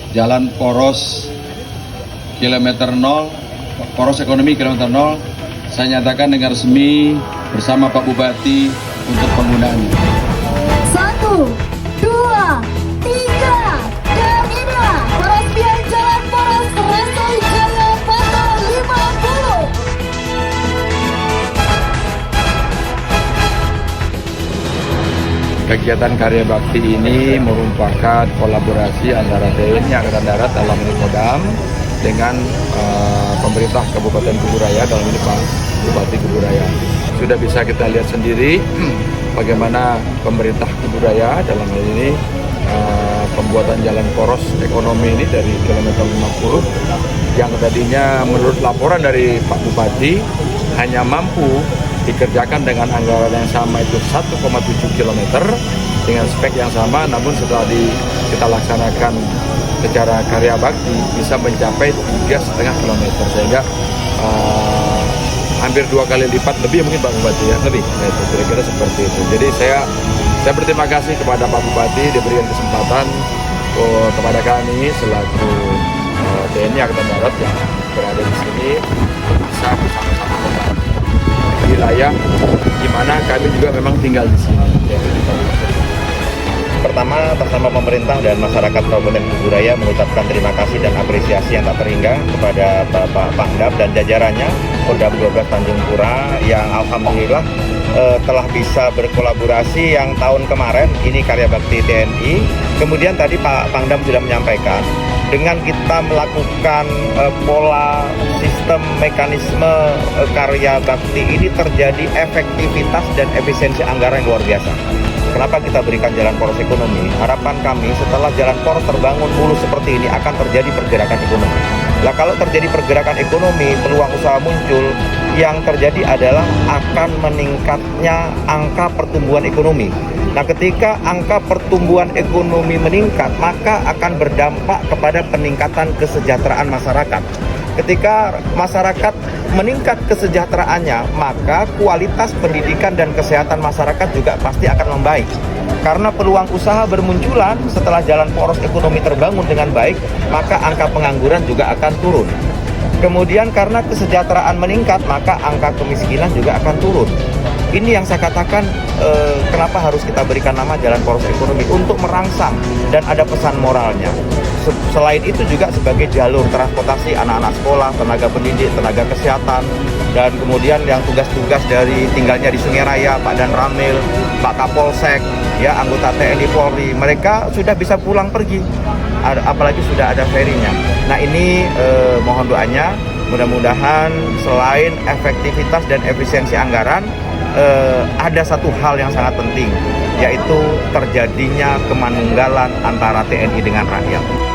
Jalan poros kilometer 0, poros ekonomi kilometer 0, saya nyatakan dengan resmi bersama Pak Bupati untuk penggunaannya. 1, 2, 3, dan inilah peresmian jalan poros Resoi Jaya Bata 50. Kegiatan karya bakti ini merupakan kolaborasi antara TNI Angkatan Darat dalam ini Kodam dengan pemerintah Kabupaten Kuburaya dalam ini Pak Bupati Kuburaya. Sudah bisa kita lihat sendiri bagaimana pemerintah Kuburaya dalam hal ini pembuatan jalan poros ekonomi ini dari kilometer 50 yang tadinya menurut laporan dari Pak Bupati hanya mampu dikerjakan dengan anggaran yang sama itu 1,7 km dengan spek yang sama, namun setelah kita laksanakan secara karya bakti bisa mencapai 3,5 km sehingga hampir 2 kali lipat lebih mungkin Pak Bupati ya, lebih. Nah, itu kira-kira seperti itu. Jadi saya berterima kasih kepada Pak Bupati diberikan kesempatan kepada kami selaku TNI Angkatan Darat yang berada di sini bisa bersama-sama membantu wilayah di mana kami juga memang tinggal di sini. Pertama, bersama pemerintah dan masyarakat Kabupaten Kuburaya mengucapkan terima kasih dan apresiasi yang tak terhingga kepada Bapak Pangdam dan jajarannya Kodam 12 Tanjung Pura yang alhamdulillah telah bisa berkolaborasi yang tahun kemarin ini karya bakti TNI. Kemudian tadi Pak Pangdam sudah menyampaikan dengan kita melakukan pola sistem mekanisme karya bakti ini terjadi efektivitas dan efisiensi anggaran yang luar biasa. Kenapa kita berikan jalan poros ekonomi? Harapan kami setelah jalan poros terbangun mulus seperti ini akan terjadi pergerakan ekonomi. Nah, kalau terjadi pergerakan ekonomi, peluang usaha muncul, yang terjadi adalah akan meningkatnya angka pertumbuhan ekonomi. Nah, ketika angka pertumbuhan ekonomi meningkat, maka akan berdampak kepada peningkatan kesejahteraan masyarakat. Ketika masyarakat meningkat kesejahteraannya, maka kualitas pendidikan dan kesehatan masyarakat juga pasti akan membaik. Karena peluang usaha bermunculan setelah jalan poros ekonomi terbangun dengan baik, maka angka pengangguran juga akan turun. Kemudian karena kesejahteraan meningkat, maka angka kemiskinan juga akan turun. Ini yang saya katakan kenapa harus kita berikan nama jalan poros ekonomi, untuk merangsang dan ada pesan moralnya. Selain itu juga sebagai jalur transportasi anak-anak sekolah, tenaga pendidik, tenaga kesehatan, dan kemudian yang tugas-tugas dari tinggalnya di Sungai Raya, Pak Dan Ramil, Pak Kapolsek, ya anggota TNI Polri, mereka sudah bisa pulang pergi, apalagi sudah ada ferinya. Nah ini mohon doanya, mudah-mudahan selain efektivitas dan efisiensi anggaran, ada satu hal yang sangat penting, yaitu terjadinya kemanunggalan antara TNI dengan rakyat.